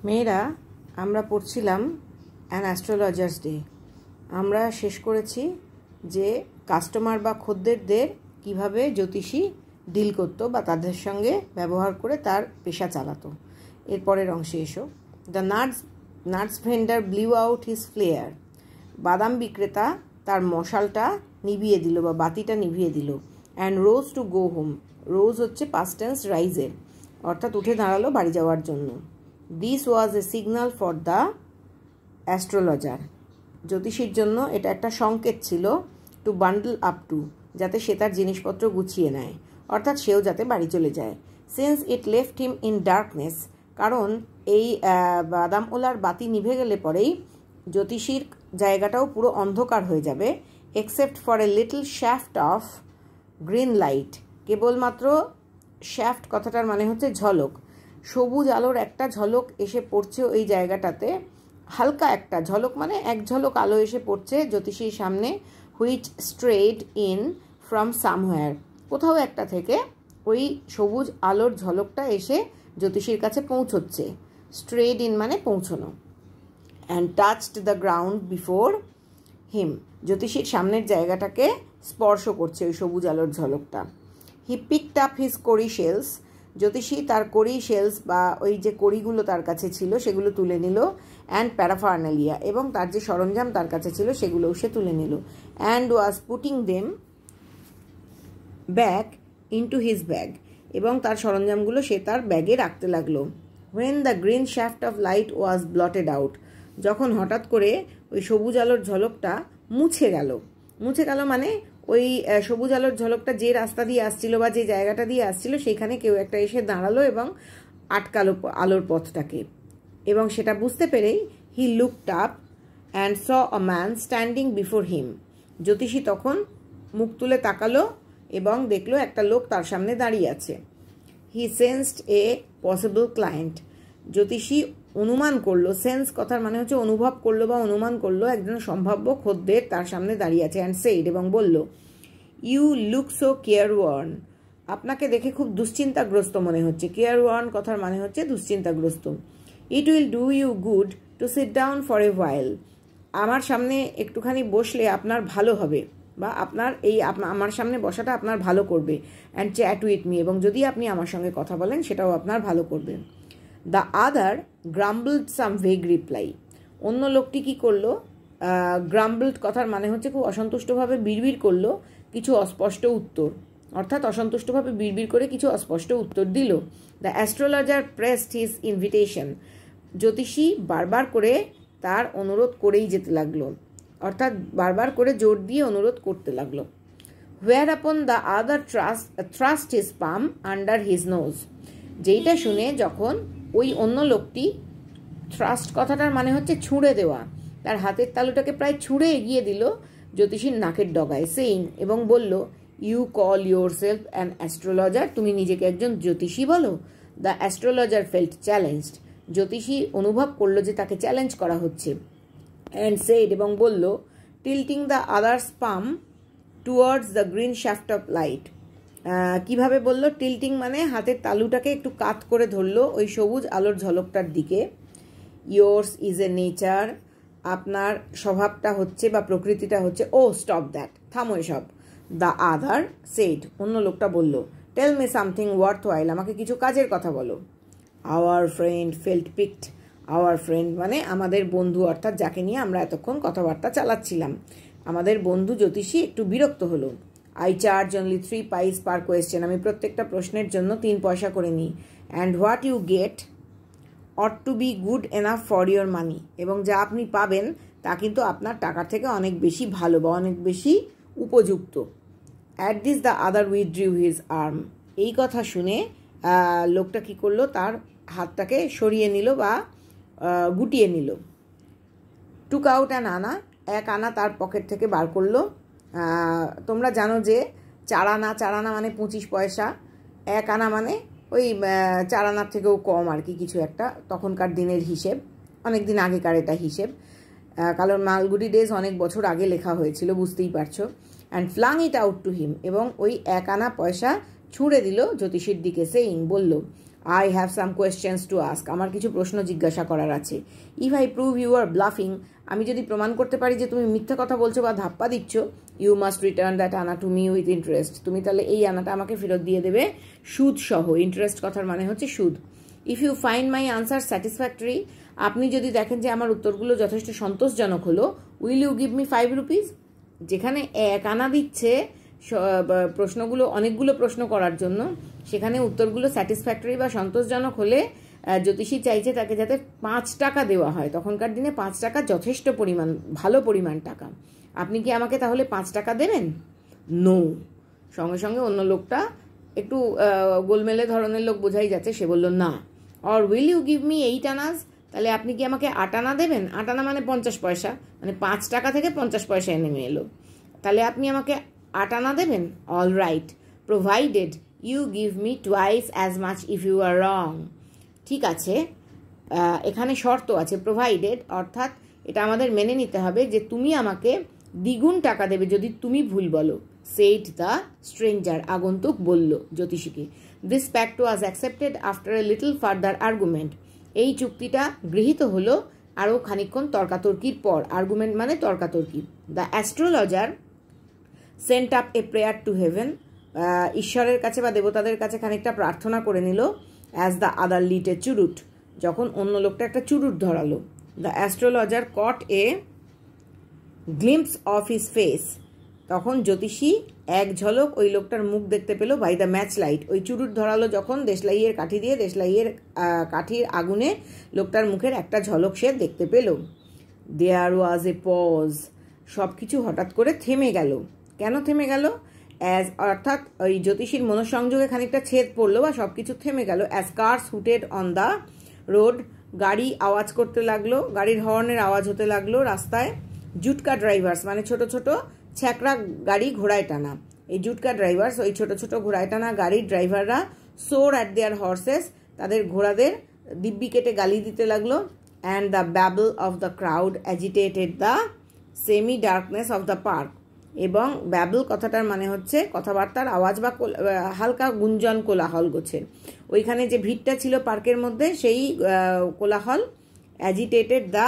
মেয়েরা আমরা পড়ছিলাম অ্যান অ্যাস্ট্রোলজার্স ডে। আমরা শেষ করেছি যে কাস্টমার বা খদ্দেরদের কিভাবে জ্যোতিষী ডিল করতো বা তাদের সঙ্গে ব্যবহার করে তার পেশা চালাতো। এরপরের অংশে এসো। The nuts vendor blew out his flare. বাদাম বিক্রেতা তার মশালটা নিভিয়ে দিল বা বাতিটা নিভিয়ে দিল। And rose to go home. Rose হচ্ছে পাস্ট টেন্স রাইজের, অর্থাৎ উঠে দাঁড়ালো বাড়ি যাওয়ার জন্য। This was a signal for the astrologer. জ্যোতিষীর জন্য এটা একটা সংকেত ছিল, টু বান্ডল আপ টু, যাতে সে তার জিনিসপত্র গুছিয়ে নেয়, অর্থাৎ সেও যাতে বাড়ি চলে যায়। Since it left him in darkness, কারণ এই বাদামওয়ালার বাতি নিভে গেলে পরেই জ্যোতিষীর জায়গাটাও পুরো অন্ধকার হয়ে যাবে, except for a little shaft of green light. কেবলমাত্র শ্যাফট কথাটার মানে হচ্ছে ঝলক, সবুজ আলোর একটা ঝলক এসে পড়ছে ওই জায়গাটাতে, হালকা একটা ঝলক মানে এক ঝলক আলো এসে পড়ছে জ্যোতিষীর সামনে। হুইচ স্ট্রেড ইন ফ্রম সামহোয়ার, কোথাও একটা থেকে ওই সবুজ আলোর ঝলকটা এসে জ্যোতিষীর কাছে পৌঁছচ্ছে। স্ট্রেড ইন মানে পৌঁছনো। And touched the ground before him, জ্যোতিষীর সামনের জায়গাটাকে স্পর্শ করছে ওই সবুজ আলোর ঝলকটা। হি পিকড আপ হিজ কড়ি শেলস, জ্যোতিষী তার কড়ি শেলস বা ওই যে কড়িগুলো তার কাছে ছিল সেগুলো তুলে নিল। অ্যান্ড প্যারাফার্নালিয়া, এবং তার যে সরঞ্জাম তার কাছে ছিল সেগুলোও সে তুলে নিল। And was putting them back into his bag, এবং তার সরঞ্জামগুলো সে তার ব্যাগে রাখতে লাগলো। When the green shaft of light was blotted out, যখন হঠাৎ করে ওই সবুজ আলোর ঝলকটা মুছে গেল মানে ওই সবুজ আলোর ঝলকটা যে রাস্তা দিয়ে আসছিল বা যে জায়গাটা দিয়ে আসছিল সেখানে কেউ একটা এসে দাঁড়ালো এবং আটকালো আলোর পথটাকে, এবং সেটা বুঝতে পেরেই he looked up and saw a man standing before him, জ্যোতিষী তখন মুখ তুলে তাকালো এবং দেখলো একটা লোক তার সামনে দাঁড়িয়ে আছে। হি সেন্সড এ পসিবল ক্লায়েন্ট, জ্যোতিষী অনুমান করলো, সেন্স কথার মানে হচ্ছে অনুভব করলো বা অনুমান করলো একজন সম্ভাব্য খদ্দের তার সামনে দাঁড়িয়ে আছে। অ্যান্ড সেইড, এবং বলল, you look so careworn, আপনাকে দেখে খুব দুশ্চিন্তাগ্রস্ত মনে হচ্ছে। কেয়ার ওয়ার্ন কথার মানে হচ্ছে দুশ্চিন্তাগ্রস্ত। It will do you good to sit down for a while, আমার সামনে একটুখানি বসলে আপনার ভালো হবে বা আপনার আমার সামনে বসাটা আপনার ভালো করবে। অ্যান্ড চ্যাট উইথ মি, এবং যদি আপনি আমার সঙ্গে কথা বলেন সেটাও আপনার ভালো করবে। The other grumbled some vague reply, অন্য লোকটি কি করলো, গ্রাম্বলড কথার মানে হচ্ছে খুব অসন্তুষ্টভাবে বিড়বিড় করলো কিছু অস্পষ্ট উত্তর, অর্থাৎ অসন্তুষ্টভাবে বিড়বিড় করে কিছু অস্পষ্ট উত্তর দিল। The astrologer pressed his invitation, জ্যোতিষী বারবার করে তার অনুরোধ করেই যেতে লাগলো, অর্থাৎ বারবার করে জোর দিয়ে অনুরোধ করতে লাগলো। Whereupon the other thrust his palm under his nose, যেইটা শুনে যখন ওই অন্য লোকটি, থ্রাস্ট কথাটার মানে হচ্ছে ছুঁড়ে দেওয়া, তার হাতের তালুটাকে প্রায় ছুঁড়ে এগিয়ে দিল জ্যোতিষীর নাকের ডগায়, সেইং, এবং বলল, you call yourself an astrologer, তুমি নিজেকে একজন জ্যোতিষী বলো। দ্য অ্যাস্ট্রোলজার ফেল্ট চ্যালেঞ্জড, জ্যোতিষী অনুভব করলো যে তাকে চ্যালেঞ্জ করা হচ্ছে। অ্যান্ড সেইড, এবং বলল, tilting the others palm towards the green shaft of light, কিভাবে বলল, টিল্টিং মানে হাতের তালুটাকে একটু কাত করে ধরলো ওই সবুজ আলোর ঝলকটার দিকে। ইয়োর্স ইজ এ নেচার, আপনার স্বভাবটা হচ্ছে বা প্রকৃতিটা হচ্ছে, ও স্টপ দ্যাট, থামো এসব। দ্য আদার সেইড, অন্য লোকটা বলল, tell me something worthwhile, আমাকে কিছু কাজের কথা বলো। Our friend felt piqued, our friend মানে আমাদের বন্ধু, অর্থাৎ যাকে নিয়ে আমরা এতক্ষণ কথাবার্তা চালাচ্ছিলাম, আমাদের বন্ধু জ্যোতিষী একটু বিরক্ত হলো। আই চার্জ অনলি 3 পাইস পার কোয়েশ্চেন, আমি প্রত্যেকটা প্রশ্নের জন্য 3 পয়সা করে নিই। And what you get ought to be good enough for your money, এবং যা আপনি পাবেন তা কিন্তু আপনার টাকার থেকে অনেক বেশি ভালো বা অনেক বেশি উপযুক্ত। At this the other উইথড্রিউ his arm, এই কথা শুনে লোকটা কী করলো, তার হাতটাকে সরিয়ে নিল বা গুটিয়ে নিল। টুক আউট অ্যান আনা, এক আনা তার পকেট থেকে বার করলো। তোমরা জানো যে 4 আনা মানে 25 পয়সা, 1 আনা মানে ওই 4 আনার থেকেও কম আর কি কিছু একটা, তখনকার দিনের হিসেব, অনেক দিন আগেকার এটা হিসেব, কারণ মালগুড়ি ডেজ অনেক বছর আগে লেখা হয়েছিল, বুঝতেই পারছো। And flung it out to him, এবং ওই 1 আনা পয়সা ছুঁড়ে দিল জ্যোতিষীর দিকে। সেইং, বলল, I have some questions to ask, আমার কিছু প্রশ্ন জিজ্ঞাসা করার আছে। If I prove you are bluffing, আমি যদি প্রমাণ করতে পারি যে তুমি মিথ্যা কথা বলছো বা ধাপ্পা দিচ্ছ, ইউ মাস্ট রিটার্ন দ্যাট আনা টু মি উইথ ইন্টারেস্ট, তুমি তাহলে এই আনাটা আমাকে ফেরত দিয়ে দেবে সুদ সহ। ইন্টারেস্ট কথার মানে হচ্ছে সুদ। If you find my answer satisfactory, আপনি যদি দেখেন যে আমার উত্তরগুলো যথেষ্ট সন্তোষজনক হলো, will you give me 5 rupees. যেখানে 1 আনা দিচ্ছে প্রশ্নগুলো, অনেকগুলো প্রশ্ন করার জন্য, সেখানে উত্তরগুলো স্যাটিসফ্যাক্টরি বা সন্তোষজনক হলে জ্যোতিষী চাইছে তাকে যাতে 5 টাকা দেওয়া হয়। তখনকার দিনে 5 টাকা যথেষ্ট পরিমাণ, ভালো পরিমাণ টাকা। আপনি কি আমাকে তাহলে 5 টাকা দেবেন? নো। সঙ্গে সঙ্গে অন্য লোকটা একটু গোলমেলে ধরনের লোক, বোঝাই যাচ্ছে, সে বলল না। Or will you give me 8 annas, তাহলে আপনি কি আমাকে 8 আনা দেবেন? 8 আনা মানে 50 পয়সা, মানে 5 টাকা থেকে 50 পয়সায় নেমে এলো। তাহলে আপনি আমাকে 8 আনা দেবেন? All right, provided you give me twice as much if you are wrong. ঠিক আছে, এখানে শর্ত আছে, প্রোভাইডেড, অর্থাৎ এটা আমাদের মেনে নিতে হবে যে তুমি আমাকে দ্বিগুণ টাকা দেবে যদি তুমি ভুল বলো। সেইড দ্য স্ট্রেঞ্জার, আগন্তুক বলল জ্যোতিষীকে। This pact was accepted after a little further argument, এই চুক্তিটা গৃহীত হলো আরও খানিকক্ষণ তর্কাতর্কির পর। আর্গুমেন্ট মানে তর্কাতর্কি। The astrologer sent up a prayer to heaven, ঈশ্বরের কাছে বা দেবতাদের কাছে খানিকটা প্রার্থনা করে নিল। As the other lit a চুরুট, যখন অন্য লোকটা একটা চুরুট ধরালো। The astrologer caught a glimpse of his face, তখন জ্যোতিষী এক ঝলক ওই লোকটার মুখ দেখতে পেল। বাই দ্য ম্যাচ লাইট, ওই চুরুট ধরালো যখন দেশলাইয়ের কাঠি দিয়ে, দেশলাইয়ের কাঠির আগুনে লোকটার মুখের একটা ঝলক সে দেখতে পেল। দেয়ার ওয়াজ এ পজ, সব কিছু হঠাৎ করে থেমে গেল। কেন থেমে গেল? অ্যাজ, অর্থাৎ ওই জ্যোতিষীর মনঃসংযোগে খানিকটা ছেদ পড়লো বা সব কিছু থেমে গেল। As cars hooted on the road, গাড়ি আওয়াজ করতে লাগলো, গাড়ির হর্নের আওয়াজ হতে লাগলো রাস্তায়। জুটকা ড্রাইভার্স মানে ছোট ছোট ছ্যাকরা গাড়ি ঘোড়ায় টানা, এই জুটকা ড্রাইভার্স, ওই ছোট ছোট ঘোড়ায় টানা গাড়ির ড্রাইভাররা সোর অ্যাট দেয়ার হর্সেস, তাদের ঘোড়াদের দিব্যি কেটে গালি দিতে লাগলো। And the babble of the crowd agitated the semi darkness of the park, এবং ব্যাবল কথাটার মানে হচ্ছে কথাবার্তার আওয়াজ বা হালকা গুঞ্জন, কোলাহল গোছের। ওইখানে যে ভিড়টা ছিল পার্কের মধ্যে, সেই কোলাহল agitated the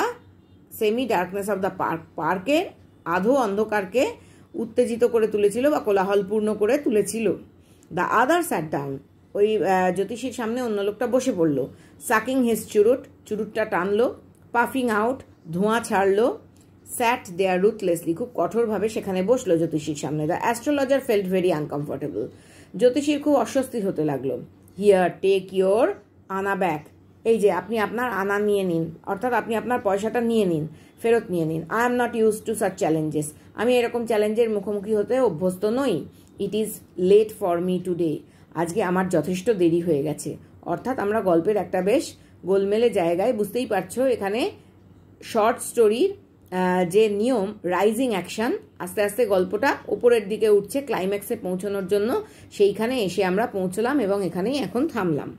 semi darkness of the park, পার্কের আধো অন্ধকারকে উত্তেজিত করে তুলেছিল বা কোলাহলপূর্ণ করে তুলেছিল। দ্য আদার স্যাট ডাউন, ওই জ্যোতিষীর সামনে অন্য লোকটা বসে পড়ল। সাকিং হিজ চুরুট, চুরুটটা টানলো। পাফিং আউট, ধোঁয়া ছাড়লো। স্যাট দেয়ার রুথলেসলি, খুব কঠোরভাবে সেখানে বসলো জ্যোতিষীর সামনে। The astrologer felt very uncomfortable, জ্যোতিষীর খুব অস্বস্তি হতে লাগলো। Here take your anna back, এই যে আপনি আপনার আনা নিয়ে নিন, অর্থাৎ আপনি আপনার পয়সাটা নিয়ে নিন, ফেরত নিয়ে নিন। I am not use to such challenges, আমি এরকম চ্যালেঞ্জের মুখোমুখি হতে অভ্যস্ত নই। It is late for me today, আজকে আমার যথেষ্ট দেরি হয়ে গেছে। অর্থাৎ আমরা গল্পের একটা বেশ গোলমেলে জায়গায়, বুঝতেই পারছো এখানে শর্ট স্টোরির যে নিয়ম, রাইজিং অ্যাকশন, আস্তে আস্তে গল্পটা ওপরের দিকে উঠছে ক্লাইম্যাক্সে পৌঁছানোর জন্য, সেইখানে এসে আমরা পৌঁছলাম এবং এখানেই এখন থামলাম।